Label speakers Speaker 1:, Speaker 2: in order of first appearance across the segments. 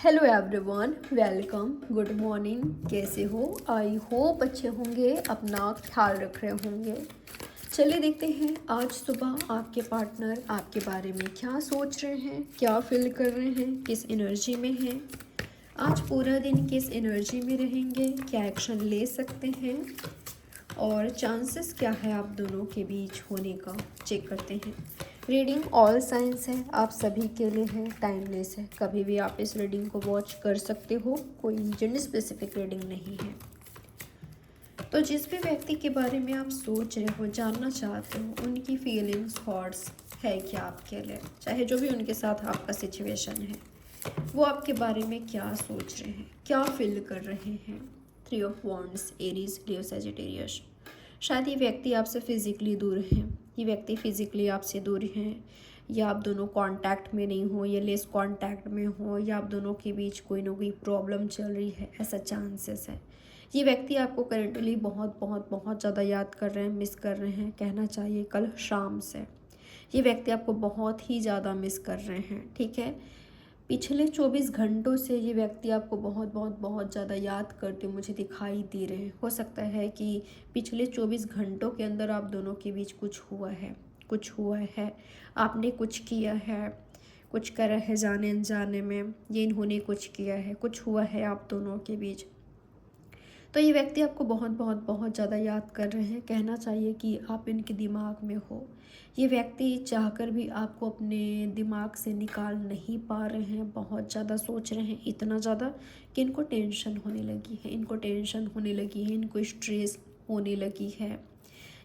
Speaker 1: Hello everyone, welcome, good morning. कैसे हो? I hope अच्छे होंगे, अपना ख्याल रख रहे होंगे। चलिए देखते हैं आज सुबह आपके पार्टनर आपके बारे में क्या सोच रहे हैं, क्या फील कर रहे हैं, किस एनर्जी में हैं। आज पूरा दिन किस एनर्जी में रहेंगे, क्या एक्शन ले सकते हैं और चांसेस क्या है आप दोनों के बीच होने का, चेक करते हैं। रीडिंग ऑल साइंस है, आप सभी के लिए है, टाइमलेस है। कभी भी आप इस रीडिंग को वॉच कर सकते हो, कोई जेंडर स्पेसिफिक रीडिंग नहीं है। तो जिस भी व्यक्ति के बारे में आप सोच रहे हो, जानना चाहते हो, उनकी फीलिंग्स थॉट्स है क्या आपके लिए, चाहे जो भी उनके साथ आपका सिचुएशन है, वो आपके बारे में क्या सोच रहे हैं, क्या फील कर रहे हैं। 3 of wands, Aries, Leo, Sagittarius. शायद ये व्यक्ति आपसे फिजिकली दूर हैं, ये व्यक्ति फिजिकली आपसे दूर हैं, या आप दोनों कांटेक्ट में नहीं हो, या लेस कांटेक्ट में हो, या आप दोनों के बीच कोई ना कोई प्रॉब्लम चल रही है, ऐसा चांसेस है। ये व्यक्ति आपको करेंटली बहुत बहुत बहुत ज़्यादा याद कर रहे हैं, मिस कर रहे हैं, कहना चाहिए कल शाम से। ये व्यक्ति आपको बहुत ही ज़्यादा मिस कर रहे हैं, ठीक है। पिछले 24 घंटों से ये व्यक्ति आपको बहुत बहुत बहुत ज़्यादा याद करते मुझे दिखाई दे रहे हैं। हो सकता है कि पिछले 24 घंटों के अंदर आप दोनों के बीच कुछ हुआ है, कुछ हुआ है, आपने कुछ किया है, कुछ करा है जाने अनजाने में, ये इन्होंने कुछ किया है, कुछ हुआ है आप दोनों के बीच। तो ये व्यक्ति आपको बहुत बहुत बहुत ज़्यादा याद कर रहे हैं, कहना चाहिए कि आप इनके दिमाग में हो। ये व्यक्ति चाहकर भी आपको अपने दिमाग से निकाल नहीं पा रहे हैं, बहुत ज़्यादा सोच रहे हैं, इतना ज़्यादा कि इनको टेंशन होने लगी है, इनको टेंशन होने लगी है, इनको स्ट्रेस होने लगी है।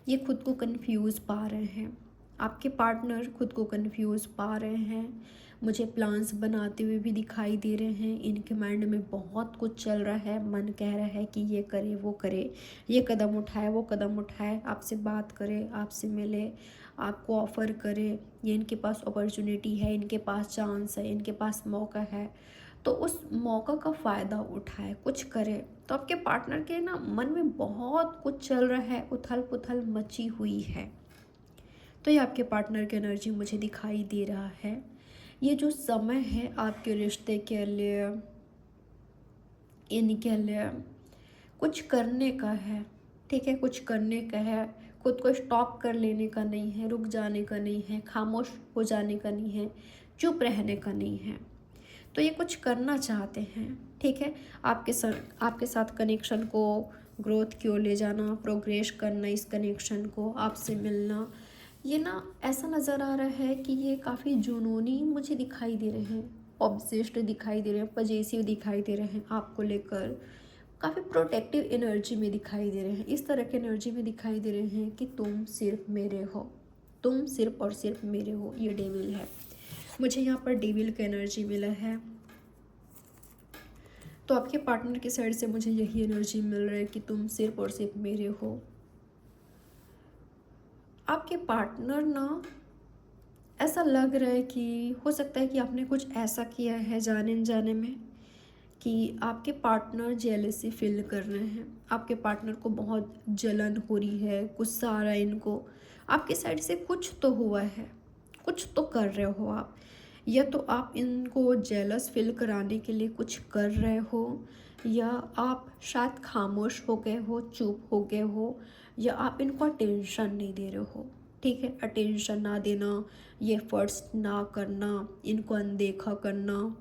Speaker 1: ये खुद को कंफ्यूज पा रहे हैं, आपके पार्टनर खुद को कंफ्यूज पा रहे हैं। मुझे प्लान्स बनाते हुए भी दिखाई दे रहे हैं, इनके माइंड में बहुत कुछ चल रहा है, मन कह रहा है कि ये करे वो करे, ये कदम उठाए वो कदम उठाए, आपसे बात करे, आपसे मिले, आपको ऑफ़र करे। ये इनके पास अपॉर्चुनिटी है, इनके पास चांस है, इनके पास मौका है, तो उस मौका का फ़ायदा उठाए, कुछ करे। तो आपके पार्टनर के ना मन में बहुत कुछ चल रहा है, उथल पुथल मची हुई है। तो ये आपके पार्टनर की एनर्जी मुझे दिखाई दे रहा है। ये जो समय है आपके रिश्ते के लिए, इनके लिए कुछ करने का है, ठीक है, कुछ करने का है। खुद को स्टॉप कर लेने का नहीं है, रुक जाने का नहीं है, खामोश हो जाने का नहीं है, चुप रहने का नहीं है। तो ये कुछ करना चाहते हैं, ठीक है। आपके साथ कनेक्शन को ग्रोथ की ओर ले जाना, प्रोग्रेस करना, इस कनेक्शन को, आपसे मिलना। ये ना ऐसा नज़र आ रहा है कि ये काफ़ी जुनूनी मुझे दिखाई दे रहे हैं, ऑब्सेस्ड दिखाई दे रहे हैं, पजेसिव दिखाई दे रहे हैं, आपको लेकर काफ़ी प्रोटेक्टिव एनर्जी में दिखाई दे रहे हैं। इस तरह की एनर्जी में दिखाई दे रहे हैं कि तुम सिर्फ मेरे हो, तुम सिर्फ और सिर्फ मेरे हो। ये डेविल है, मुझे यहाँ पर डेविल का एनर्जी मिला है। तो आपके पार्टनर की साइड से मुझे यही एनर्जी मिल रहा है कि तुम सिर्फ और सिर्फ मेरे हो। आपके पार्टनर ना ऐसा लग रहा है कि हो सकता है कि आपने कुछ ऐसा किया है जाने अनजाने में कि आपके पार्टनर जेलसी फील कर रहे हैं, आपके पार्टनर को बहुत जलन हो रही है, गुस्सा आ रहा है इनको। आपकी साइड से कुछ तो हुआ है, कुछ तो कर रहे हो आप, या तो आप इनको जेलस फील कराने के लिए कुछ कर रहे हो, या आप शायद खामोश हो गए हो, चुप हो गए हो, या आप इनको अटेंशन नहीं दे रहे हो, ठीक है। अटेंशन ना देना, ये एफर्ट्स ना करना, इनको अनदेखा करना,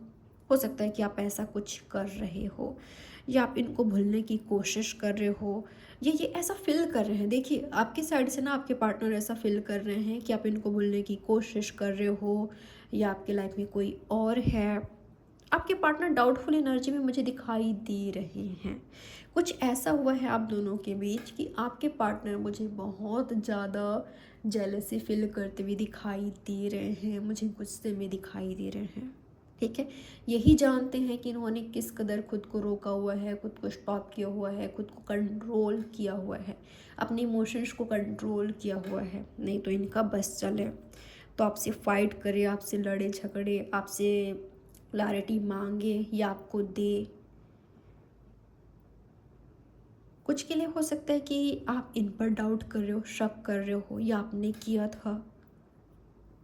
Speaker 1: हो सकता है कि आप ऐसा कुछ कर रहे हो, या आप इनको भूलने की कोशिश कर रहे हो, ये ऐसा फील कर रहे हैं। देखिए आपकी साइड से ना आपके पार्टनर ऐसा फील कर रहे हैं कि आप इनको भूलने की कोशिश कर रहे हो, या आपके लाइफ में कोई और है। आपके पार्टनर डाउटफुल एनर्जी में मुझे दिखाई दे रहे हैं। कुछ ऐसा हुआ है आप दोनों के बीच कि आपके पार्टनर मुझे बहुत ज़्यादा जेलसी फील करते हुए दिखाई दे रहे हैं, मुझे गुस्से में दिखाई दे रहे हैं, ठीक है। यही जानते हैं कि इन्होंने किस कदर खुद को रोका हुआ है, खुद को स्टॉप किया हुआ है, खुद को कंट्रोल किया हुआ है, अपने इमोशंस को कंट्रोल किया हुआ है, नहीं तो इनका बस चले तो आपसे फाइट करे, आपसे लड़े झगड़े, आपसे क्लैरिटी मांगे या आपको दे। कुछ के लिए हो सकता है कि आप इन पर डाउट कर रहे हो, शक कर रहे हो, या आपने किया था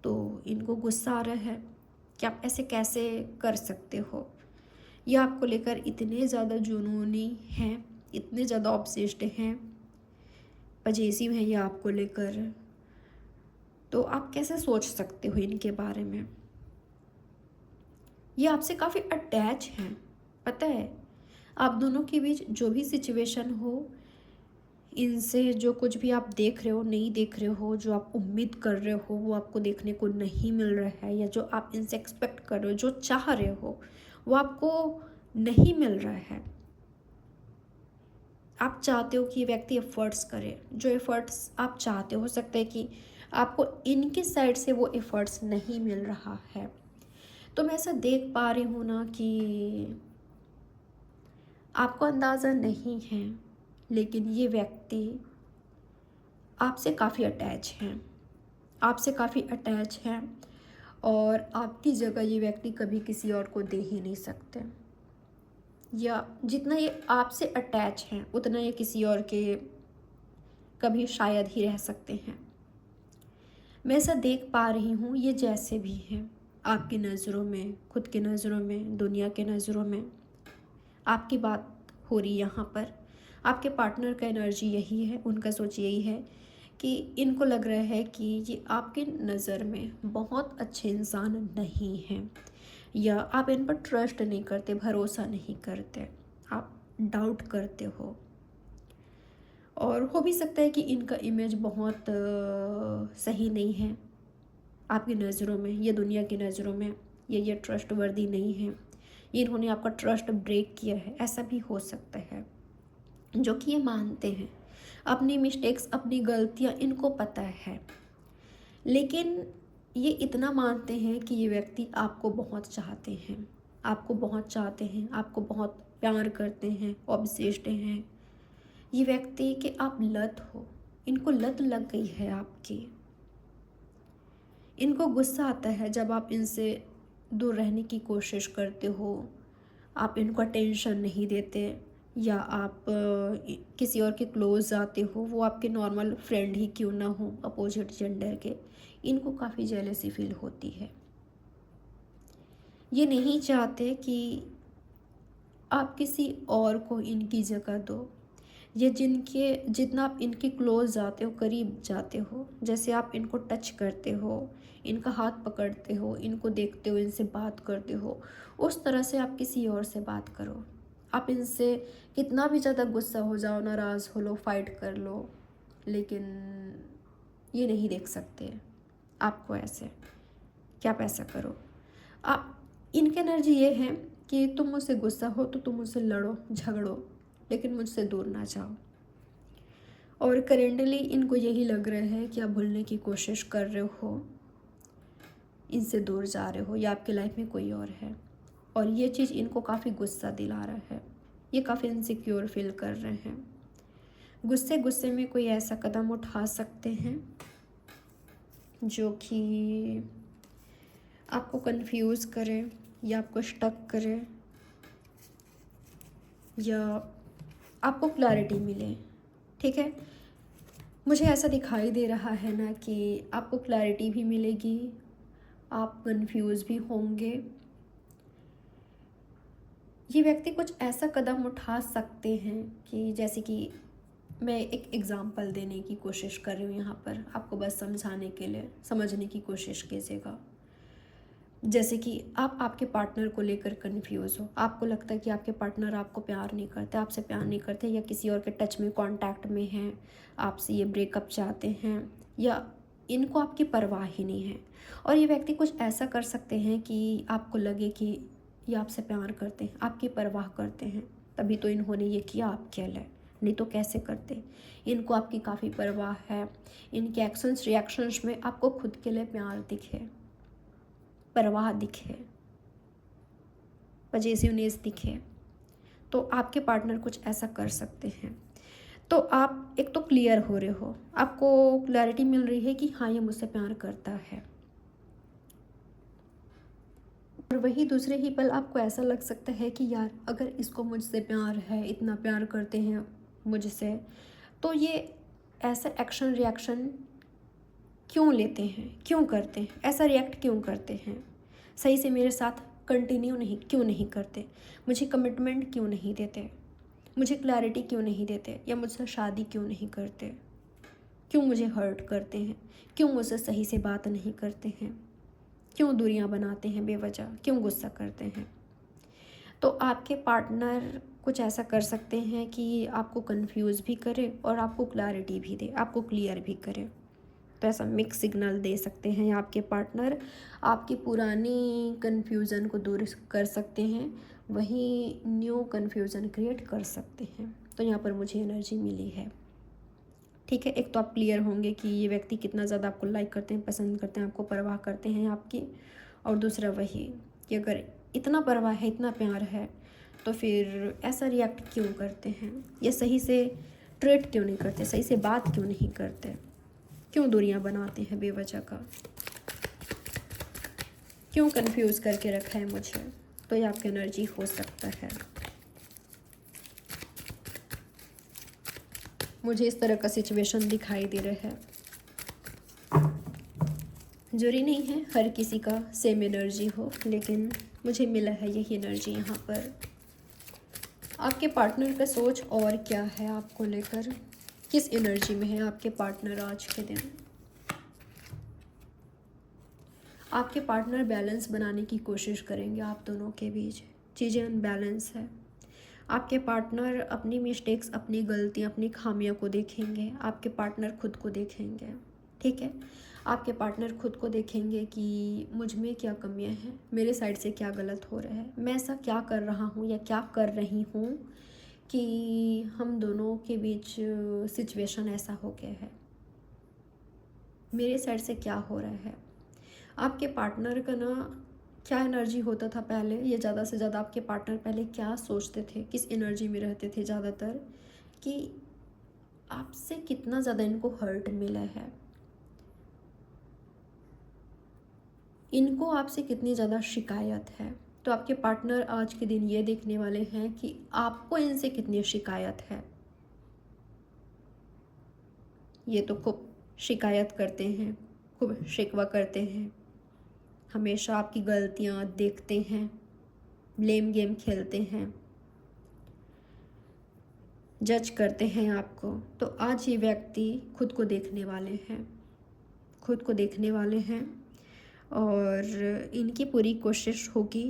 Speaker 1: तो इनको गुस्सा आ रहा है कि आप ऐसे कैसे कर सकते हो। ये आपको लेकर इतने ज़्यादा जुनूनी हैं, इतने ज़्यादा ऑब्सेस्ड हैं, पजेसिव हैं ये आपको लेकर। तो आप कैसे सोच सकते हो इनके बारे में? ये आपसे काफ़ी अटैच हैं, पता है। आप दोनों के बीच जो भी सिचुएशन हो, इनसे जो कुछ भी आप देख रहे हो, नहीं देख रहे हो, जो आप उम्मीद कर रहे हो वो आपको देखने को नहीं मिल रहा है, या जो आप इनसे एक्सपेक्ट कर रहे हो, जो चाह रहे हो वो आपको नहीं मिल रहा है। आप चाहते हो कि ये व्यक्ति एफर्ट्स करे, जो एफर्ट्स आप चाहते हो सकता है कि आपको इनके साइड से वो एफर्ट्स नहीं मिल रहा है। तो मैं ऐसा देख पा रही हूँ ना कि आपको अंदाज़ा नहीं है, लेकिन ये व्यक्ति आपसे काफ़ी अटैच हैं, आपसे काफ़ी अटैच हैं, और आपकी जगह ये व्यक्ति कभी किसी और को दे ही नहीं सकते, या जितना ये आपसे अटैच हैं उतना ये किसी और के कभी शायद ही रह सकते हैं। मैं ऐसा देख पा रही हूँ, ये जैसे भी हैं आपकी नज़रों में, खुद की नज़रों में, दुनिया के नज़रों में, आपकी बात हो रही यहाँ पर। आपके पार्टनर का एनर्जी यही है, उनका सोच यही है कि इनको लग रहा है कि ये आपके नज़र में बहुत अच्छे इंसान नहीं हैं, या आप इन पर ट्रस्ट नहीं करते, भरोसा नहीं करते, आप डाउट करते हो। और हो भी सकता है कि इनका इमेज बहुत सही नहीं है आपकी नज़रों में, ये दुनिया की नज़रों में, ये ट्रस्टवर्दी नहीं है, ये इन्होंने आपका ट्रस्ट ब्रेक किया है, ऐसा भी हो सकता है। जो कि ये मानते हैं अपनी मिस्टेक्स, अपनी गलतियाँ इनको पता है, लेकिन ये इतना मानते हैं कि ये व्यक्ति आपको बहुत चाहते हैं, आपको बहुत चाहते हैं, आपको बहुत प्यार करते हैं, ऑब्सेस्ड हैं ये व्यक्ति कि आप लत हो, इनको लत लग गई है आपकी। इनको गुस्सा आता है जब आप इनसे दूर रहने की कोशिश करते हो, आप इनको अटेंशन नहीं देते, या आप किसी और के क्लोज जाते हो, वो आपके नॉर्मल फ्रेंड ही क्यों ना हो अपोजिट जेंडर के, इनको काफ़ी जेलसी फील होती है। ये नहीं चाहते कि आप किसी और को इनकी जगह दो। ये जितना आप इनके क्लोज जाते हो, करीब जाते हो, जैसे आप इनको टच करते हो, इनका हाथ पकड़ते हो, इनको देखते हो, इनसे बात करते हो, उस तरह से आप किसी और से बात करो। आप इनसे कितना भी ज़्यादा गुस्सा हो जाओ, नाराज़ हो लो, फाइट कर लो, लेकिन ये नहीं देख सकते आपको ऐसे कि आप ऐसा करो। आप इनकी एनर्जी ये है कि तुम मुझसे गुस्सा हो तो तुम मुझसे लड़ो, झगड़ो, लेकिन मुझसे दूर ना जाओ। और करेंटली इनको यही लग रहा है कि आप भूलने की कोशिश कर रहे हो, इनसे दूर जा रहे हो, या आपकी लाइफ में कोई और है, और ये चीज़ इनको काफ़ी गुस्सा दिला रहा है। ये काफ़ी इनसिक्योर फील कर रहे हैं। गुस्से गुस्से में कोई ऐसा कदम उठा सकते हैं जो कि आपको कंफ्यूज करे, या आपको स्टक करे, या आपको क्लैरिटी मिले। ठीक है, मुझे ऐसा दिखाई दे रहा है ना कि आपको क्लैरिटी भी मिलेगी, आप कंफ्यूज भी होंगे। ये व्यक्ति कुछ ऐसा कदम उठा सकते हैं कि, जैसे कि मैं एक एग्ज़ाम्पल देने की कोशिश कर रही हूँ यहाँ पर, आपको बस समझाने के लिए, समझने की कोशिश कीजिएगा। जैसे कि आप आपके पार्टनर को लेकर कंफ्यूज हो, आपको लगता है कि आपके पार्टनर आपको प्यार नहीं करते, आपसे प्यार नहीं करते, या किसी और के टच में, कांटेक्ट में हैं, आपसे ये ब्रेकअप चाहते हैं, या इनको आपकी परवाह ही नहीं है। और ये व्यक्ति कुछ ऐसा कर सकते हैं कि आपको लगे कि ये आपसे प्यार करते हैं, आपकी परवाह करते हैं, तभी तो इन्होंने ये किया आपके लिए, नहीं तो कैसे करते। इनको आपकी काफ़ी परवाह है, इनके एक्शंस रिएक्शंस में आपको खुद के लिए प्यार दिखे, परवाह दिखे, पजेसिवनेस दिखे, तो आपके पार्टनर कुछ ऐसा कर सकते हैं। तो आप एक तो क्लियर हो रहे हो, आपको क्लैरिटी मिल रही है कि हाँ ये मुझसे प्यार करता है, और वही दूसरे ही पल आपको ऐसा लग सकता है कि यार अगर इसको मुझसे प्यार है, इतना प्यार करते हैं मुझसे, तो ये ऐसा एक्शन रिएक्शन क्यों लेते हैं, क्यों करते हैं, ऐसा रिएक्ट क्यों करते हैं, सही से मेरे साथ कंटिन्यू क्यों नहीं करते, मुझे कमिटमेंट क्यों नहीं देते, मुझे क्लैरिटी क्यों नहीं देते, या मुझसे शादी क्यों नहीं करते, क्यों मुझे हर्ट करते हैं, क्यों मुझसे सही से बात नहीं करते हैं, क्यों दूरियां बनाते हैं बेवजह, क्यों गुस्सा करते हैं। तो आपके पार्टनर कुछ ऐसा कर सकते हैं कि आपको कंफ्यूज भी करे और आपको क्लैरिटी भी दे, आपको क्लियर भी करे। तो ऐसा मिक्स सिग्नल दे सकते हैं आपके पार्टनर, आपकी पुरानी कन्फ्यूज़न को दूर कर सकते हैं, वहीं न्यू कन्फ्यूज़न क्रिएट कर सकते हैं। तो यहाँ पर मुझे एनर्जी मिली है। ठीक है, एक तो आप क्लियर होंगे कि ये व्यक्ति कितना ज़्यादा आपको लाइक करते हैं, पसंद करते हैं, आपको परवाह करते हैं आपकी। और दूसरा वही कि अगर इतना परवाह है, इतना प्यार है, तो फिर ऐसा रिएक्ट क्यों करते हैं, या सही से ट्रीट क्यों नहीं करते, सही से बात क्यों नहीं करते, क्यों दूरियां बनाते हैं बेवजह का, क्यों कंफ्यूज करके रखा है मुझे। तो ये आपकी एनर्जी हो सकता है। मुझे इस तरह का सिचुएशन दिखाई दे रहा है। जरूरी नहीं है हर किसी का सेम एनर्जी हो, लेकिन मुझे मिला है यही एनर्जी यहाँ पर। आपके पार्टनर का सोच और क्या है आपको लेकर, किस एनर्जी में है आपके पार्टनर आज के दिन। आपके पार्टनर बैलेंस बनाने की कोशिश करेंगे, आप दोनों के बीच चीज़ें अनबैलेंस है। आपके पार्टनर अपनी मिस्टेक्स, अपनी गलतियाँ, अपनी खामियों को देखेंगे, आपके पार्टनर खुद को देखेंगे। ठीक है, आपके पार्टनर खुद को देखेंगे कि मुझ में क्या कमियां हैं, मेरे साइड से क्या गलत हो रहा है, मैं ऐसा क्या कर रहा हूँ या क्या कर रही हूँ कि हम दोनों के बीच सिचुएशन ऐसा हो गया है, मेरे साइड से क्या हो रहा है। आपके पार्टनर का ना क्या एनर्जी होता था पहले, ये ज़्यादा से ज़्यादा आपके पार्टनर पहले क्या सोचते थे, किस एनर्जी में रहते थे ज़्यादातर, कि आपसे कितना ज़्यादा इनको हर्ट मिला है, इनको आपसे कितनी ज़्यादा शिकायत है। तो आपके पार्टनर आज के दिन ये देखने वाले हैं कि आपको इनसे कितनी शिकायत है। ये तो खूब शिकायत करते हैं, खूब शिकवा करते हैं, हमेशा आपकी गलतियां देखते हैं, ब्लेम गेम खेलते हैं, जज करते हैं आपको। तो आज ये व्यक्ति खुद को देखने वाले हैं, खुद को देखने वाले हैं, और इनकी पूरी कोशिश होगी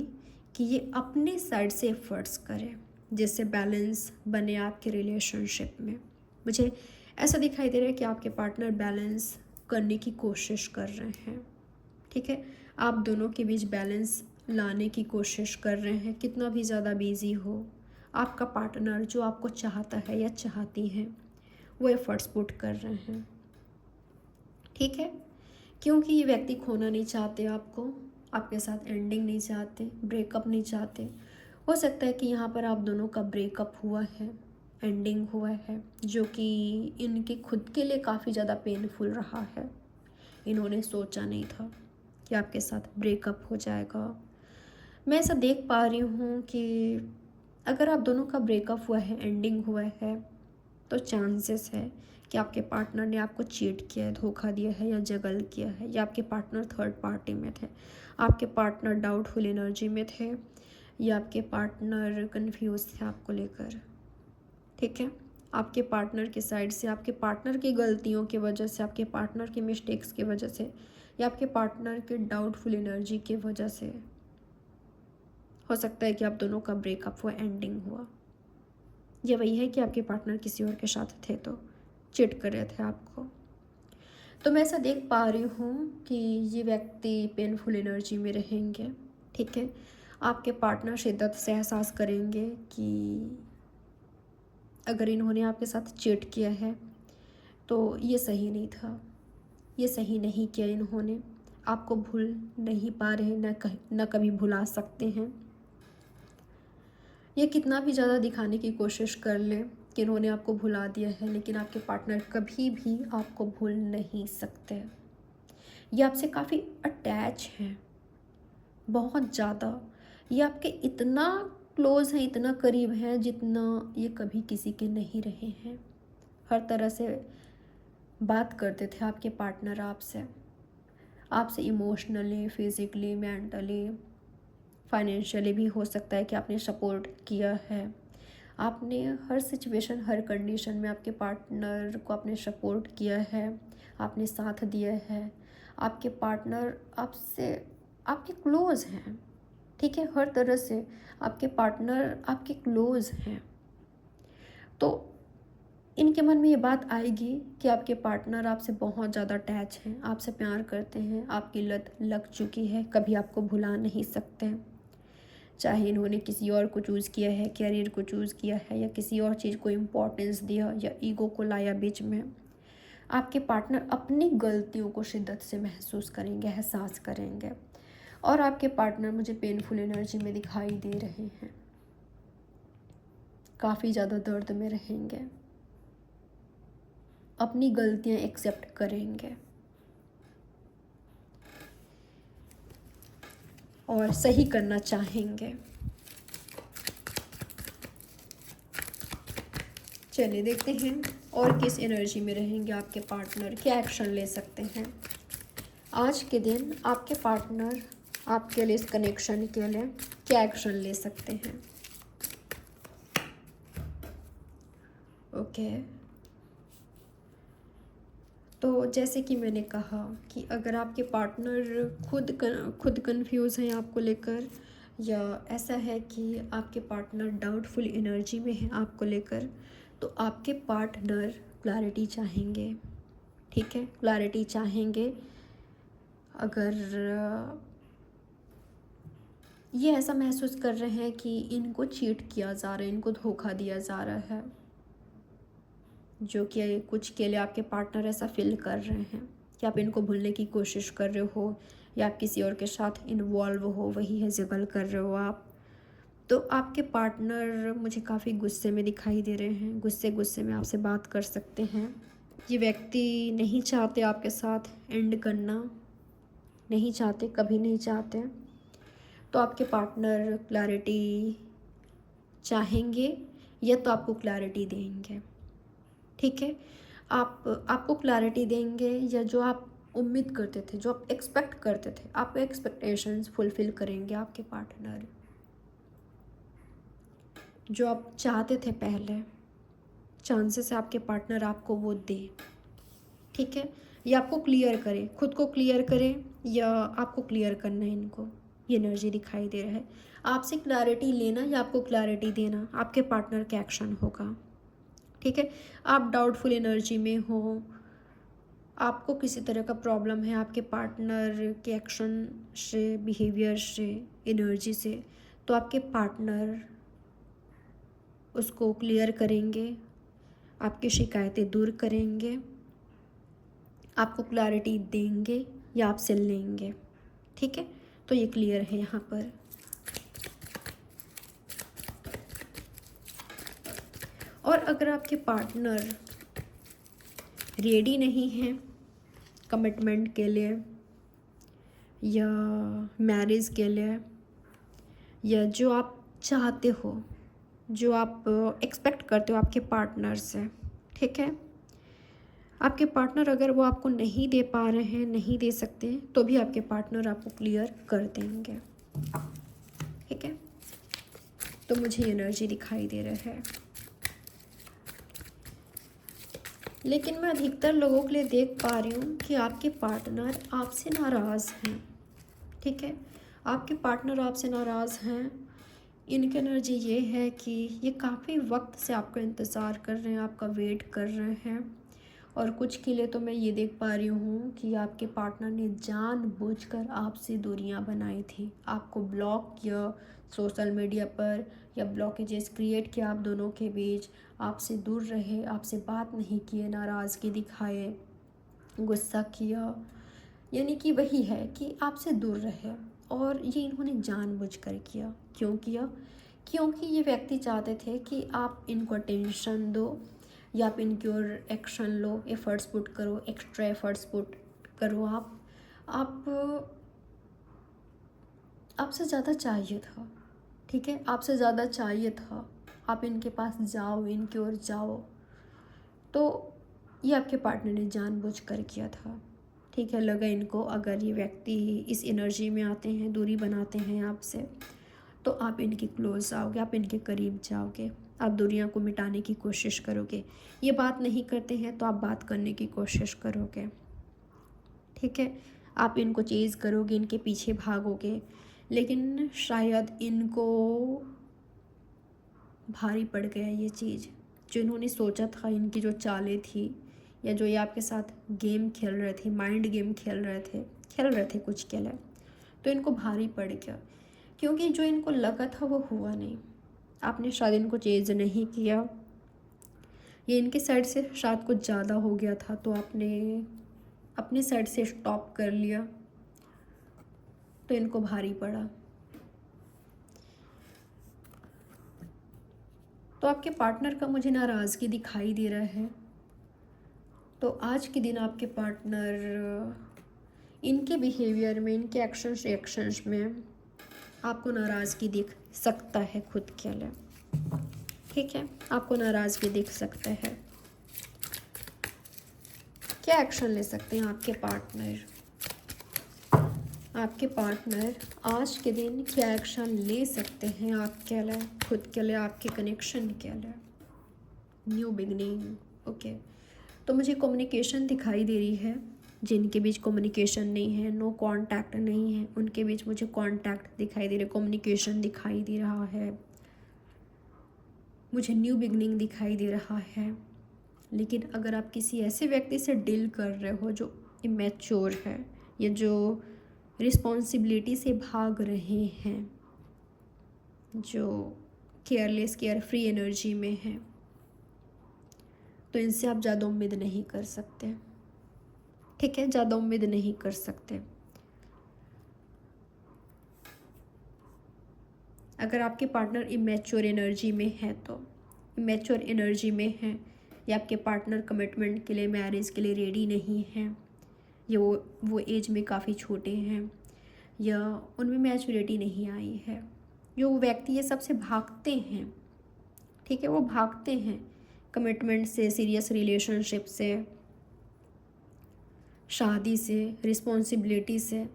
Speaker 1: कि ये अपने साइड से एफर्ट्स करें जिससे बैलेंस बने आपके रिलेशनशिप में। मुझे ऐसा दिखाई दे रहा है कि आपके पार्टनर बैलेंस करने की कोशिश कर रहे हैं। ठीक है, आप दोनों के बीच बैलेंस लाने की कोशिश कर रहे हैं। कितना भी ज़्यादा बिजी हो, आपका पार्टनर जो आपको चाहता है या चाहती हैं, वो एफर्ट्स पुट कर रहे हैं। ठीक है, क्योंकि ये व्यक्ति खोना नहीं चाहते आपको, आपके साथ एंडिंग नहीं चाहते, ब्रेकअप नहीं चाहते। हो सकता है कि यहाँ पर आप दोनों का ब्रेकअप हुआ है, एंडिंग हुआ है, जो कि इनके खुद के लिए काफ़ी ज़्यादा पेनफुल रहा है। इन्होंने सोचा नहीं था कि आपके साथ ब्रेकअप हो जाएगा। मैं ऐसा देख पा रही हूँ कि अगर आप दोनों का ब्रेकअप हुआ है, एंडिंग हुआ है, तो चांसेस है कि आपके पार्टनर ने आपको चीट किया है, धोखा दिया है, या जगल किया है, या आपके पार्टनर थर्ड पार्टी में थे, आपके पार्टनर डाउटफुल एनर्जी में थे, या आपके पार्टनर कंफ्यूज थे आपको लेकर। ठीक है, आपके पार्टनर के साइड से, आपके पार्टनर की गलतियों की वजह से, आपके पार्टनर की मिस्टेक्स की वजह से, या आपके पार्टनर के डाउटफुल एनर्जी की वजह से हो सकता है कि आप दोनों का ब्रेकअप हुआ, एंडिंग हुआ। ये वही है कि आपके पार्टनर किसी और के साथ थे तो चिट कर रहे थे आपको। तो मैं ऐसा देख पा रही हूँ कि ये व्यक्ति पेनफुल एनर्जी में रहेंगे। ठीक है, आपके पार्टनर शिद्दत से एहसास करेंगे कि अगर इन्होंने आपके साथ चिट किया है तो ये सही नहीं था, ये सही नहीं किया इन्होंने, आपको भूल नहीं पा रहे, न कभी भुला सकते हैं। ये कितना भी ज़्यादा दिखाने की कोशिश कर ले कि इन्होंने आपको भुला दिया है, लेकिन आपके पार्टनर कभी भी आपको भूल नहीं सकते। ये आपसे काफ़ी अटैच हैं, बहुत ज़्यादा। ये आपके इतना क्लोज़ हैं, इतना करीब हैं जितना ये कभी किसी के नहीं रहे हैं। हर तरह से बात करते थे आपके पार्टनर आपसे इमोशनली, फिज़िकली, मेंटली, फाइनेंशियली भी हो सकता है कि आपने सपोर्ट किया है। आपने हर सिचुएशन, हर कंडीशन में आपके पार्टनर को आपने सपोर्ट किया है, आपने साथ दिया है। आपके पार्टनर आपसे आपके क्लोज़ हैं, ठीक है, हर तरह से आपके पार्टनर आपके क्लोज़ हैं। तो इनके मन में ये बात आएगी कि आपके पार्टनर आपसे बहुत ज़्यादा अटैच हैं, आपसे प्यार करते हैं, आपकी लत लग चुकी है, कभी आपको भुला नहीं सकते। चाहे इन्होंने किसी और को चूज़ किया है, कैरियर को चूज़ किया है, या किसी और चीज़ को इम्पोर्टेंस दिया, या ईगो को लाया बीच में, आपके पार्टनर अपनी गलतियों को शिद्दत से महसूस करेंगे, एहसास करेंगे। और आपके पार्टनर मुझे पेनफुल एनर्जी में दिखाई दे रहे हैं, काफ़ी ज़्यादा दर्द में रहेंगे, अपनी गलतियां एक्सेप्ट करेंगे और सही करना चाहेंगे। चलिए देखते हैं और किस एनर्जी में रहेंगे आपके पार्टनर, क्या एक्शन ले सकते हैं आज के दिन। आपके पार्टनर आपके लिए, इस कनेक्शन के लिए क्या एक्शन ले सकते हैं। ओके, तो जैसे कि मैंने कहा कि अगर आपके पार्टनर खुद कंफ्यूज हैं आपको लेकर, या ऐसा है कि आपके पार्टनर डाउटफुल एनर्जी में है आपको लेकर, तो आपके पार्टनर क्लैरिटी चाहेंगे, ठीक है, क्लैरिटी चाहेंगे। अगर ये ऐसा महसूस कर रहे हैं कि इनको चीट किया जा रहा है, इनको धोखा दिया जा रहा है, जो कि कुछ के लिए आपके पार्टनर ऐसा फील कर रहे हैं कि आप इनको भूलने की कोशिश कर रहे हो, या आप किसी और के साथ इन्वॉल्व हो, वही है जिगल कर रहे हो आप। तो आपके पार्टनर मुझे काफ़ी गुस्से में दिखाई दे रहे हैं, गुस्से में आपसे बात कर सकते हैं। ये व्यक्ति नहीं चाहते आपके साथ एंड करना, नहीं चाहते, कभी नहीं चाहते। तो आपके पार्टनर क्लैरिटी चाहेंगे, या तो आपको क्लैरिटी देंगे, ठीक है। आपको क्लैरिटी देंगे, या जो आप उम्मीद करते थे, जो आप एक्सपेक्ट करते थे, आपके एक्सपेक्टेशंस फुलफ़िल करेंगे आपके पार्टनर। जो आप चाहते थे पहले, चांसेस है आपके पार्टनर आपको वो दे, ठीक है। या आपको क्लियर करे, खुद को क्लियर करे, या आपको क्लियर करना है इनको, ये एनर्जी दिखाई दे रहा है। आपसे क्लैरिटी लेना या आपको क्लैरिटी देना, आपके पार्टनर का एक्शन होगा, ठीक है। आप डाउटफुल एनर्जी में हो, आपको किसी तरह का प्रॉब्लम है आपके पार्टनर के एक्शन से, बिहेवियर से, एनर्जी से, तो आपके पार्टनर उसको क्लियर करेंगे, आपकी शिकायतें दूर करेंगे, आपको क्लैरिटी देंगे या आपसे लेंगे, ठीक है। तो ये क्लियर है यहाँ पर। और अगर आपके पार्टनर रेडी नहीं है कमिटमेंट के लिए, या मैरिज के लिए, या जो आप चाहते हो, जो आप एक्सपेक्ट करते हो आपके पार्टनर से, ठीक है, आपके पार्टनर अगर वो आपको नहीं दे पा रहे हैं, नहीं दे सकते, तो भी आपके पार्टनर आपको क्लियर कर देंगे, ठीक है। तो मुझे एनर्जी दिखाई दे रहा है, लेकिन मैं अधिकतर लोगों के लिए देख पा रही हूँ कि आपके पार्टनर आपसे नाराज़ हैं, ठीक है। आपके पार्टनर आपसे नाराज़ हैं। इनकी एनर्जी ये है कि ये काफ़ी वक्त से आपका इंतज़ार कर रहे हैं, आपका वेट कर रहे हैं। और कुछ के लिए तो मैं ये देख पा रही हूँ कि आपके पार्टनर ने जानबूझकर आपसे दूरियां बनाई थी, आपको ब्लॉक किया सोशल मीडिया पर, या ब्लॉकेजेस क्रिएट किया आप दोनों के बीच, आपसे दूर रहे, आपसे बात नहीं किए, नाराज़गी दिखाए, गुस्सा किया, यानी कि वही है कि आपसे दूर रहे। और ये इन्होंने जानबूझकर किया। क्यों किया? क्योंकि ये व्यक्ति चाहते थे कि आप इनको अटेंशन दो, या आप इनकी ओर एक्शन लो, एफर्ट्स पुट करो, एक्स्ट्रा एफर्ट्स पुट करो। आप आपसे ज़्यादा चाहिए था, ठीक है, आपसे ज़्यादा चाहिए था, आप इनके पास जाओ, इनकी ओर जाओ। तो ये आपके पार्टनर ने जानबूझकर किया था, ठीक है। लगा इनको अगर ये व्यक्ति इस एनर्जी में आते हैं, दूरी बनाते हैं आपसे, तो आप इनके क्लोज आओगे, आप इनके करीब जाओगे, आप दुनिया को मिटाने की कोशिश करोगे। ये बात नहीं करते हैं तो आप बात करने की कोशिश करोगे, ठीक है। आप इनको चेज़ करोगे, इनके पीछे भागोगे, लेकिन शायद इनको भारी पड़ गया ये चीज़। जो इन्होंने सोचा था, इनकी जो चालें थी, या जो ये आपके साथ गेम खेल रहे थे, माइंड गेम खेल रहे थे कुछ के लिए, तो इनको भारी पड़ गया, क्योंकि जो इनको लगा था वो हुआ नहीं। आपने शायद इनको चेज़ नहीं किया, ये इनके साइड से शायद कुछ ज़्यादा हो गया था, तो आपने अपने साइड से स्टॉप कर लिया, तो इनको भारी पड़ा। तो आपके पार्टनर का मुझे नाराज़गी दिखाई दे रहा है। तो आज के दिन आपके पार्टनर इनके बिहेवियर में, इनके एक्शंस रिएक्शंस में आपको नाराज़गी दिख सकता है खुद के लिए, ठीक है। आपको नाराज़गी दिख सकता है। क्या एक्शन ले सकते हैं आपके पार्टनर? आपके पार्टनर आज के दिन क्या एक्शन ले सकते हैं आपके लिए, खुद के लिए, आपके कनेक्शन के लिए? New beginning, okay. तो मुझे कम्युनिकेशन दिखाई दे रही है। जिनके बीच कम्युनिकेशन नहीं है, नो कांटेक्ट नहीं है, उनके बीच मुझे कांटेक्ट दिखाई दे रहा है, कम्युनिकेशन दिखाई दे रहा है, मुझे न्यू बिगनिंग दिखाई दे रहा है। लेकिन अगर आप किसी ऐसे व्यक्ति से डील कर रहे हो जो इमेच्योर है, या जो रिस्पॉन्सिबिलिटी से भाग रहे हैं, जो केयरलेस, केयर फ्री एनर्जी में है, तो इनसे आप ज़्यादा उम्मीद नहीं कर सकते, ठीक है। ज़्यादा उम्मीद नहीं कर सकते। अगर आपके पार्टनर इमेच्योर एनर्जी में है, तो इमेच्योर एनर्जी में है, या आपके पार्टनर कमिटमेंट के लिए, मैरिज के लिए रेडी नहीं है, या वो एज में काफ़ी छोटे हैं, या उनमें मैच्योरिटी नहीं आई है, जो व्यक्ति ये सबसे भागते हैं, ठीक है, वो भागते हैं कमिटमेंट से, सीरियस रिलेशनशिप से, शादी से, रिस्पॉन्सिबिलिटी से,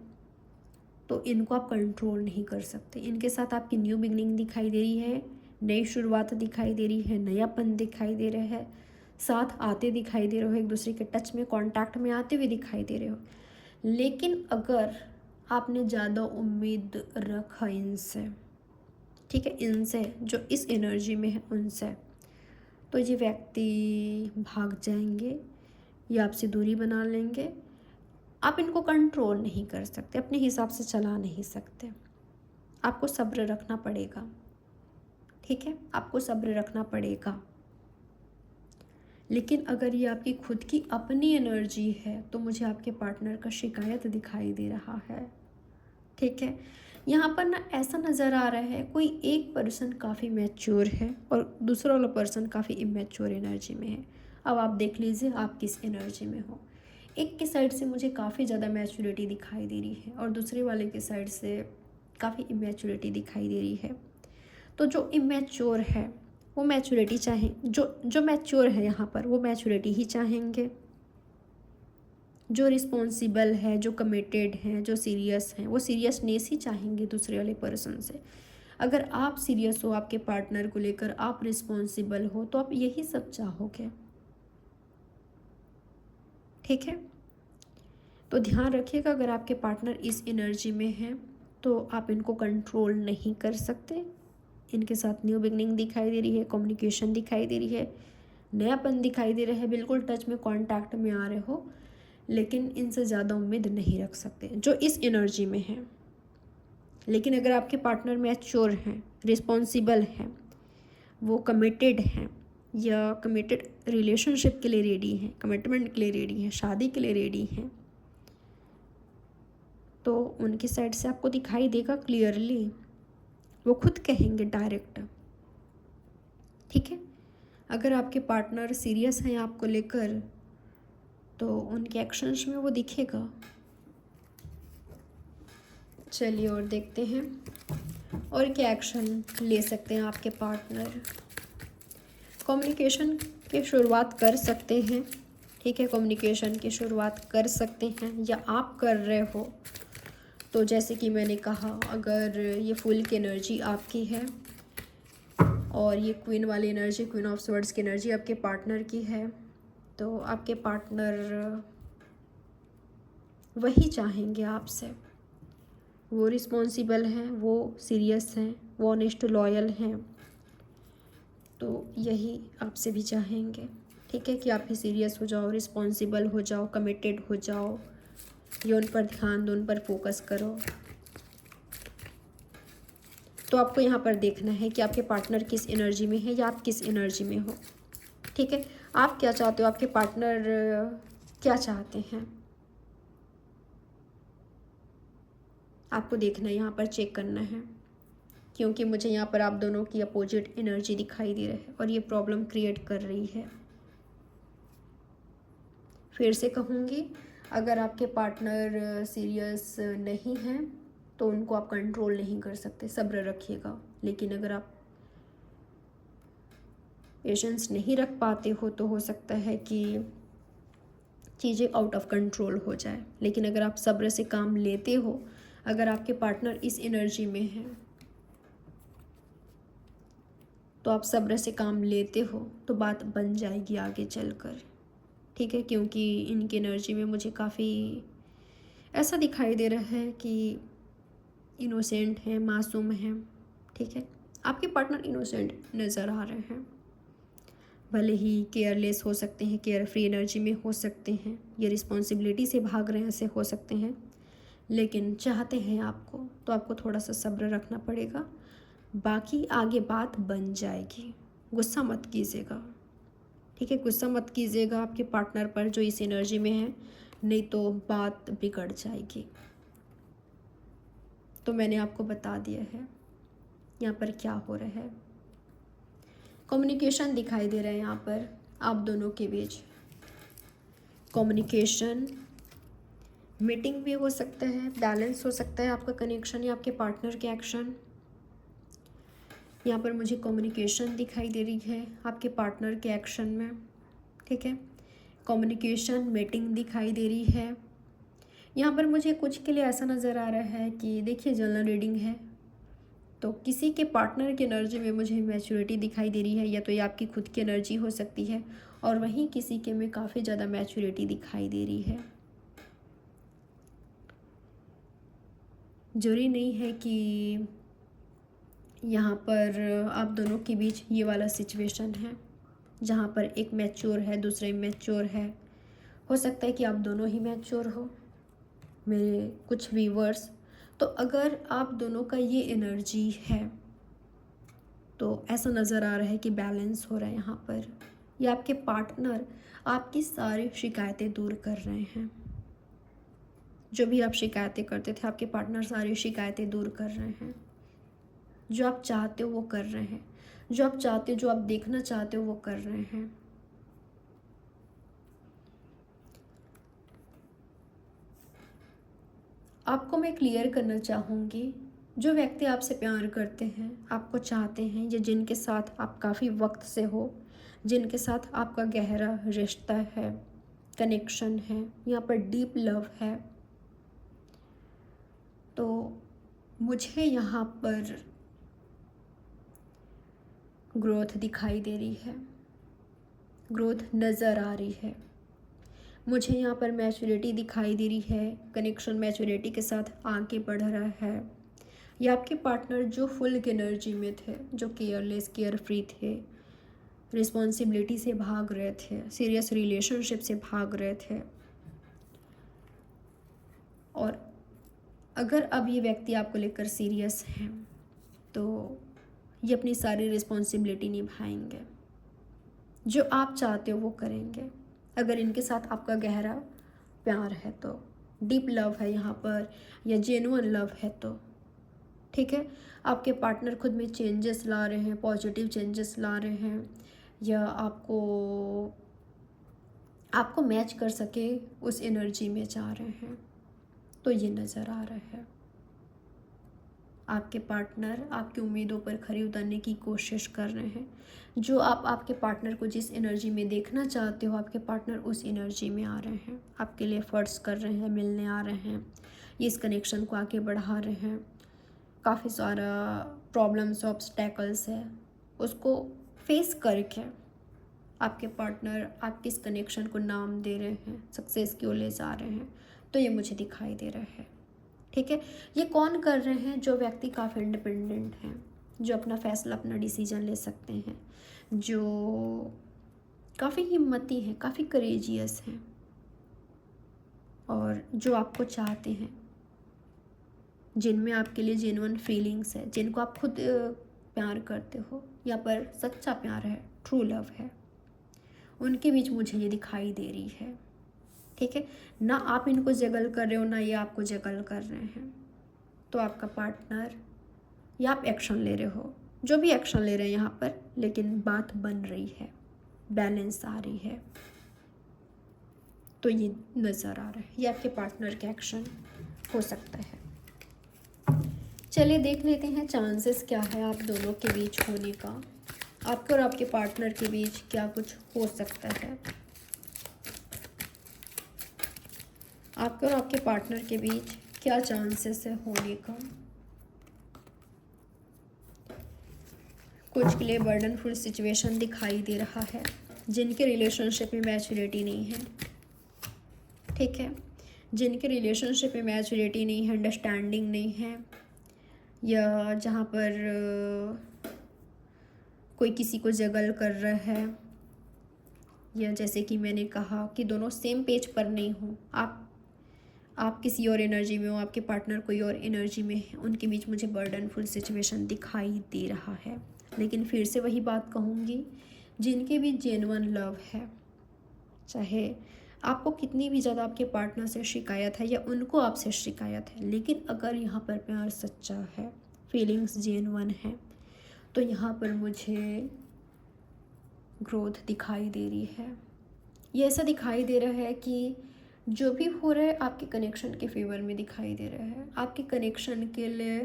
Speaker 1: तो इनको आप कंट्रोल नहीं कर सकते। इनके साथ आपकी न्यू बिगनिंग दिखाई दे रही है, नई शुरुआत दिखाई दे रही है, नयापन दिखाई दे रहा है, साथ आते दिखाई दे रहे हो, एक दूसरे के टच में, कांटेक्ट में आते हुए दिखाई दे रहे हो। लेकिन अगर आपने ज़्यादा उम्मीद रखा इनसे, ठीक है, इनसे जो इस एनर्जी में है उनसे, तो ये व्यक्ति भाग जाएंगे या आपसे दूरी बना लेंगे। आप इनको कंट्रोल नहीं कर सकते, अपने हिसाब से चला नहीं सकते। आपको सब्र रखना पड़ेगा, ठीक है, आपको सब्र रखना पड़ेगा। लेकिन अगर ये आपकी खुद की अपनी एनर्जी है, तो मुझे आपके पार्टनर का शिकायत दिखाई दे रहा है, ठीक है। यहाँ पर ना ऐसा नज़र आ रहा है, कोई एक पर्सन काफ़ी मैच्योर है और दूसरा वाला पर्सन काफ़ी इमेच्योर एनर्जी में है। अब आप देख लीजिए आप किस एनर्जी में हो। एक के साइड से मुझे काफ़ी ज़्यादा मैच्योरिटी दिखाई दे रही है, और दूसरे वाले के साइड से काफ़ी इमेच्योरिटी दिखाई दे रही है। तो जो इमेच्योर है वो मैच्योरिटी चाहें, जो मैच्योर है यहाँ पर, वो मैच्योरिटी ही चाहेंगे। जो रिस्पॉन्सिबल है, जो कमिटेड हैं, जो सीरियस हैं, वो सीरियसनेस ही चाहेंगे दूसरे वाले पर्सन से। अगर आप सीरियस हो आपके पार्टनर को लेकर, आप रिस्पॉन्सिबल हो, तो आप यही सब चाहोगे, ठीक है। तो ध्यान रखिएगा, अगर आपके पार्टनर इस एनर्जी में है तो आप इनको कंट्रोल नहीं कर सकते। इनके साथ न्यू बिगनिंग दिखाई दे रही है, कम्युनिकेशन दिखाई दे रही है, नयापन दिखाई दे रहा है, बिल्कुल टच में, कांटेक्ट में आ रहे हो, लेकिन इनसे ज़्यादा उम्मीद नहीं रख सकते जो इस एनर्जी में है। लेकिन अगर आपके पार्टनर मैच्योर हैं, रिस्पॉन्सिबल हैं, वो कमिटेड हैं, या कमिटेड रिलेशनशिप के लिए रेडी हैं, कमिटमेंट के लिए रेडी हैं, शादी के लिए रेडी हैं, तो उनकी साइड से आपको दिखाई देगा क्लियरली, वो खुद कहेंगे डायरेक्ट, ठीक है। अगर आपके पार्टनर सीरियस हैं आपको लेकर, तो उनके एक्शंस में वो दिखेगा। चलिए और देखते हैं और क्या एक्शन ले सकते हैं आपके पार्टनर। कम्युनिकेशन की शुरुआत कर सकते हैं, ठीक है, कम्युनिकेशन की शुरुआत कर सकते हैं, या आप कर रहे हो, तो जैसे कि मैंने कहा, अगर ये फुल की एनर्जी आपकी है और ये क्वीन वाली एनर्जी, क्वीन ऑफ स्वर्ड्स की एनर्जी आपके पार्टनर की है, तो आपके पार्टनर वही चाहेंगे आपसे। वो रिस्पॉन्सिबल हैं, वो सीरियस हैं, वो ऑनेस्ट लॉयल हैं, तो यही आपसे भी चाहेंगे। ठीक है, कि आप भी सीरियस हो जाओ, रिस्पॉन्सिबल हो जाओ, कमिटेड हो जाओ, ये उन पर ध्यान दो, उन पर फोकस करो। तो आपको यहाँ पर देखना है कि आपके पार्टनर किस एनर्जी में है या आप किस एनर्जी में हो। ठीक है, आप क्या चाहते हो, आपके पार्टनर क्या चाहते हैं, आपको देखना है, यहाँ पर चेक करना है, क्योंकि मुझे यहाँ पर आप दोनों की अपोजिट एनर्जी दिखाई दे रही है और ये प्रॉब्लम क्रिएट कर रही है। फिर से कहूँगी, अगर आपके पार्टनर सीरियस नहीं हैं तो उनको आप कंट्रोल नहीं कर सकते, सब्र रखिएगा। लेकिन अगर आप पेशेंस नहीं रख पाते हो तो हो सकता है कि चीज़ें आउट ऑफ कंट्रोल हो जाए। लेकिन अगर आप सब्र से काम लेते हो, अगर आपके पार्टनर इस एनर्जी में है तो आप सब्र से काम लेते हो तो बात बन जाएगी आगे चलकर। ठीक है, क्योंकि इनकी एनर्जी में मुझे काफ़ी ऐसा दिखाई दे रहा है कि इनोसेंट है, मासूम है। ठीक है, आपके पार्टनर इनोसेंट नज़र आ रहे हैं, भले ही केयरलेस हो सकते हैं, केयर फ्री एनर्जी में हो सकते हैं, ये रिस्पॉन्सिबिलिटी से भाग रहे हैं, ऐसे हो सकते हैं, लेकिन चाहते हैं आपको, तो आपको थोड़ा सा सब्र रखना पड़ेगा। बाकी आगे बात बन जाएगी, गुस्सा मत कीजिएगा। ठीक है, गुस्सा मत कीजिएगा आपके पार्टनर पर जो इस एनर्जी में है, नहीं तो बात बिगड़ जाएगी। तो मैंने आपको बता दिया है यहाँ पर क्या हो रहा है। कम्युनिकेशन दिखाई दे रहा है यहाँ पर आप दोनों के बीच, कम्युनिकेशन, मीटिंग भी हो सकता है, बैलेंस हो सकता है आपका कनेक्शन या आपके पार्टनर के एक्शन। यहाँ पर मुझे कम्युनिकेशन दिखाई दे रही है आपके पार्टनर के एक्शन में। ठीक है, कम्युनिकेशन, मीटिंग दिखाई दे रही है। यहाँ पर मुझे कुछ के लिए ऐसा नज़र आ रहा है कि देखिए, जनरल रीडिंग है तो किसी के पार्टनर की एनर्जी में मुझे मैच्योरिटी दिखाई दे रही है, या तो ये आपकी खुद की एनर्जी हो सकती है और वहीं किसी के में काफ़ी ज़्यादा मैच्योरिटी दिखाई दे रही है। जरूरी नहीं है कि यहाँ पर आप दोनों के बीच ये वाला सिचुएशन है जहाँ पर एक मैच्योर है, दूसरा इमैच्योर है। हो सकता है कि आप दोनों ही मैच्योर हो मेरे कुछ व्यूवर्स। तो अगर आप दोनों का ये एनर्जी है तो ऐसा नज़र आ रहा है कि बैलेंस हो रहा है यहाँ पर, या आपके पार्टनर आपकी सारी शिकायतें दूर कर रहे हैं। जो भी आप शिकायतें करते थे, आपके पार्टनर सारी शिकायतें दूर कर रहे हैं। जो आप चाहते हो वो कर रहे हैं, जो आप चाहते हो, जो आप देखना चाहते हो वो कर रहे हैं। आपको मैं क्लियर करना चाहूँगी, जो व्यक्ति आपसे प्यार करते हैं, आपको चाहते हैं, या जिनके साथ आप काफ़ी वक्त से हो, जिनके साथ आपका गहरा रिश्ता है, कनेक्शन है, यहाँ पर डीप लव है, तो मुझे यहाँ पर ग्रोथ दिखाई दे रही है, ग्रोथ नज़र आ रही है। मुझे यहाँ पर मैच्योरिटी दिखाई दे रही है, कनेक्शन मैच्योरिटी के साथ आगे बढ़ रहा है। या आपके पार्टनर जो फुल एनर्जी में थे, जो केयरलेस, केयर फ्री थे, रिस्पॉन्सिबिलिटी से भाग रहे थे, सीरियस रिलेशनशिप से भाग रहे थे, और अगर अब ये व्यक्ति आपको लेकर सीरियस हैं तो ये अपनी सारी रिस्पॉन्सिबिलिटी निभाएंगे, जो आप चाहते हो वो करेंगे। अगर इनके साथ आपका गहरा प्यार है तो, डीप लव है यहाँ पर, या जेन्युइन लव है तो, ठीक है, आपके पार्टनर खुद में चेंजेस ला रहे हैं, पॉजिटिव चेंजेस ला रहे हैं, या आपको मैच कर सके उस एनर्जी में जा रहे हैं, तो ये नज़र आ रहा है। आपके पार्टनर आपकी उम्मीदों पर खरी उतरने की कोशिश कर रहे हैं। जो आप आपके पार्टनर को जिस एनर्जी में देखना चाहते हो, आपके पार्टनर उस एनर्जी में आ रहे हैं, आपके लिए एफर्ट्स कर रहे हैं, मिलने आ रहे हैं, ये इस कनेक्शन को आगे बढ़ा रहे हैं। काफ़ी सारा प्रॉब्लम्स ऑब्स्टैकल्स है, उसको फेस करके आपके पार्टनर आपके इस कनेक्शन को नाम दे रहे हैं, सक्सेस की ओर ले जा रहे हैं। तो ये मुझे दिखाई दे रहा है। ठीक है, ये कौन कर रहे हैं? जो व्यक्ति काफ़ी इंडिपेंडेंट हैं, जो अपना फैसला अपना डिसीजन ले सकते हैं, जो काफ़ी हिम्मती हैं, काफ़ी करेजियस हैं, और जो आपको चाहते हैं, जिनमें आपके लिए जेन्युइन फीलिंग्स है, जिनको आप खुद प्यार करते हो, या पर सच्चा प्यार है, ट्रू लव है, उनके बीच मुझे ये दिखाई दे रही है। ठीक है, ना आप इनको जगल कर रहे हो, ना ये आपको जगल कर रहे हैं। तो आपका पार्टनर, या आप एक्शन ले रहे हो, जो भी एक्शन ले रहे हैं यहाँ पर, लेकिन बात बन रही है, बैलेंस आ रही है। तो ये नज़र आ रहा है, ये आपके पार्टनर का एक्शन हो सकता है। चलिए देख लेते हैं चांसेस क्या है आप दोनों के बीच होने का, आपके और आपके पार्टनर के बीच क्या कुछ हो सकता है, आपके और आपके पार्टनर के बीच क्या चांसेस है होने का। कुछ के लिए बर्डनफुल सिचुएशन दिखाई दे रहा है, जिनके रिलेशनशिप में मैच्योरिटी नहीं है। ठीक है, जिनके रिलेशनशिप में मैच्योरिटी नहीं है, अंडरस्टैंडिंग नहीं है, या जहाँ पर कोई किसी को जगल कर रहा है, या जैसे कि मैंने कहा कि दोनों सेम पेज पर नहीं हो, आप किसी और एनर्जी में हो, आपके पार्टनर कोई और एनर्जी में है, उनके बीच मुझे बर्डनफुल सिचुएशन दिखाई दे रहा है। लेकिन फिर से वही बात कहूँगी, जिनके बीच जेन्युइन लव है, चाहे आपको कितनी भी ज़्यादा आपके पार्टनर से शिकायत है या उनको आपसे शिकायत है, लेकिन अगर यहाँ पर प्यार सच्चा है, फीलिंग्स जेन्युइन है, तो यहाँ पर मुझे ग्रोथ दिखाई दे रही है। ये ऐसा दिखाई दे रहा है कि जो भी हो रहा है आपके कनेक्शन के फेवर में दिखाई दे रहा है, आपके कनेक्शन के लिए,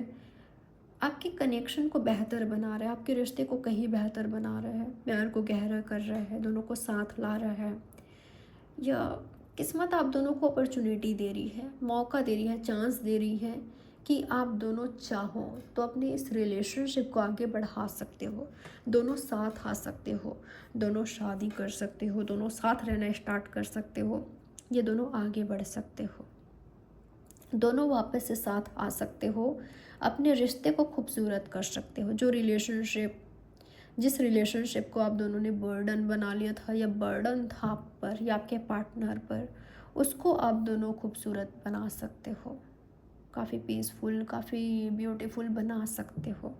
Speaker 1: आपके कनेक्शन को बेहतर बना रहा है, आपके रिश्ते को कहीं बेहतर बना रहा है, प्यार को गहरा कर रहा है, दोनों को साथ ला रहा है, या किस्मत आप दोनों को अपॉर्चुनिटी दे रही है, मौका दे रही है, चांस दे रही है कि आप दोनों चाहो तो अपने इस रिलेशनशिप को आगे बढ़ा सकते हो, दोनों साथ आ सकते हो, दोनों शादी कर सकते हो, दोनों साथ रहना स्टार्ट कर सकते हो, ये दोनों आगे बढ़ सकते हो, दोनों वापस से साथ आ सकते हो, अपने रिश्ते को खूबसूरत कर सकते हो। जिस रिलेशनशिप को आप दोनों ने बर्डन बना लिया था, या बर्डन था आप पर या आपके पार्टनर पर, उसको आप दोनों खूबसूरत बना सकते हो, काफ़ी पीसफुल, काफ़ी ब्यूटीफुल बना सकते हो।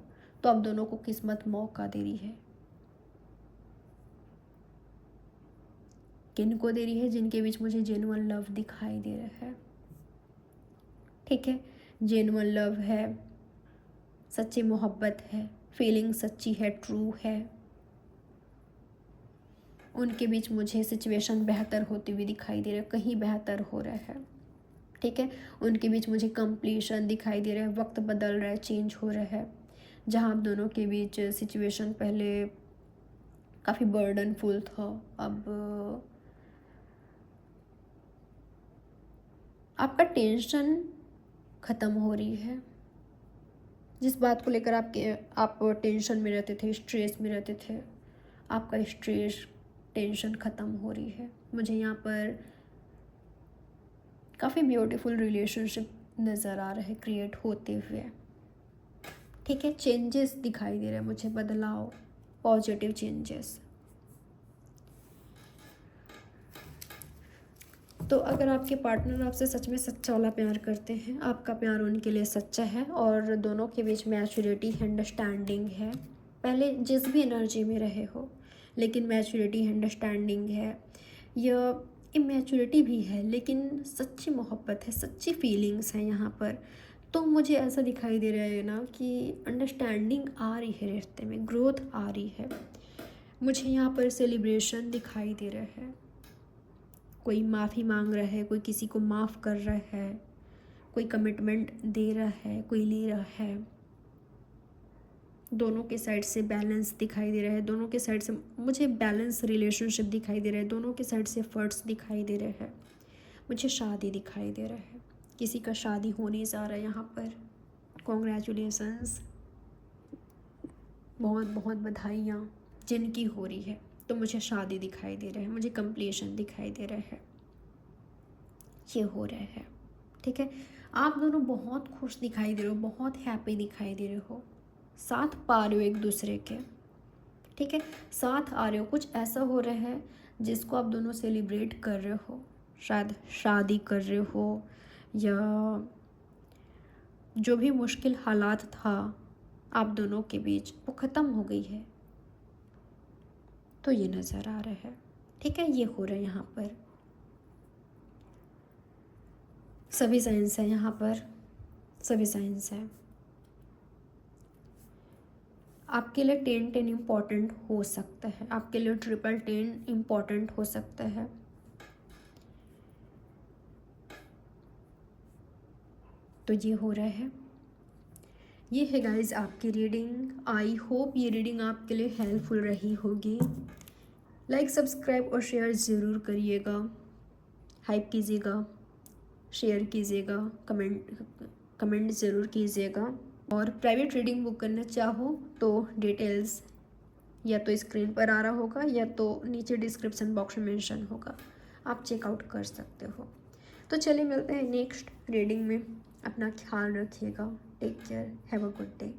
Speaker 1: तो आप दोनों को किस्मत मौका दे रही है। किन को दे रही है? जिनके बीच मुझे जेन्युइन लव दिखाई दे रहा है। ठीक है, जेन्युइन लव है, सच्ची मोहब्बत है, फीलिंग सच्ची है, ट्रू है। उनके बीच मुझे सिचुएशन बेहतर होती हुई दिखाई दे रहा है, कहीं बेहतर हो रहा है। ठीक है, उनके बीच मुझे कंप्लीशन दिखाई दे रहा है, वक्त बदल रहा है, चेंज हो रहा है। जहाँ आप दोनों के बीच सिचुएशन पहले काफ़ी बर्डनफुल था, अब आपका टेंशन ख़त्म हो रही है। जिस बात को लेकर आप टेंशन में रहते थे, स्ट्रेस में रहते थे, आपका स्ट्रेस टेंशन ख़त्म हो रही है। मुझे यहाँ पर काफ़ी ब्यूटीफुल रिलेशनशिप नज़र आ रहा है क्रिएट होते हुए। ठीक है, चेंजेस दिखाई दे रहे हैं मुझे, बदलाव, पॉजिटिव चेंजेस। तो अगर आपके पार्टनर आपसे सच में सच्चा वाला प्यार करते हैं, आपका प्यार उनके लिए सच्चा है, और दोनों के बीच मैच्योरिटी, अंडरस्टैंडिंग है, पहले जिस भी एनर्जी में रहे हो, लेकिन मैच्योरिटी, अंडरस्टैंडिंग है, या इमेच्योरिटी भी है, लेकिन सच्ची मोहब्बत है, सच्ची फीलिंग्स हैं यहाँ पर। तो मुझे ऐसा दिखाई दे रहा है ना कि अंडरस्टैंडिंग आ रही है रिश्ते में, ग्रोथ आ रही है। मुझे यहाँ पर सेलिब्रेशन दिखाई दे रहा है, कोई माफ़ी मांग रहा है, कोई किसी को माफ़ कर रहा है, कोई कमिटमेंट दे रहा है, कोई ले रहा है। दोनों के साइड से बैलेंस दिखाई दे रहा है, दोनों के साइड से मुझे बैलेंस रिलेशनशिप दिखाई दे रहा है, दोनों के साइड से एफर्ट्स दिखाई दे रहे हैं, मुझे शादी दिखाई दे रहा है। किसी का शादी होने जा रहा है यहाँ पर, कॉन्ग्रेचुलेसन्स, बहुत बहुत बधाइयाँ जिनकी हो रही है। तो मुझे शादी दिखाई दे रहा है, मुझे कंप्लीशन दिखाई दे रहा है, ये हो रहा है। ठीक है, आप दोनों बहुत खुश दिखाई दे रहे हो, बहुत हैप्पी दिखाई दे रहे हो, साथ पा रहे हो एक दूसरे के। ठीक है, साथ आ रहे हो, कुछ ऐसा हो रहा है जिसको आप दोनों सेलिब्रेट कर रहे हो, शायद शादी कर रहे हो, या जो भी मुश्किल हालात था आप दोनों के बीच वो ख़त्म हो गई है। तो ये नज़र आ रहा है। ठीक है, ये हो रहा है यहाँ पर, सभी साइंस है यहाँ पर, सभी साइंस है। आपके लिए 10-10 इम्पॉर्टेंट हो सकता है, आपके लिए 10-10 इम्पॉर्टेंट हो सकता है। तो ये हो रहा है, ये है गाइज आपकी रीडिंग। आई होप ये रीडिंग आपके लिए हेल्पफुल रही होगी। लाइक, सब्सक्राइब और शेयर ज़रूर करिएगा, हाइप कीजिएगा, शेयर कीजिएगा, कमेंट ज़रूर कीजिएगा। और प्राइवेट रीडिंग बुक करना चाहो तो डिटेल्स या तो स्क्रीन पर आ रहा होगा या तो नीचे डिस्क्रिप्शन बॉक्स में मेंशन होगा, आप चेकआउट कर सकते हो। तो चलिए मिलते हैं नेक्स्ट रीडिंग में, अपना ख्याल रखिएगा, take care, have a good day.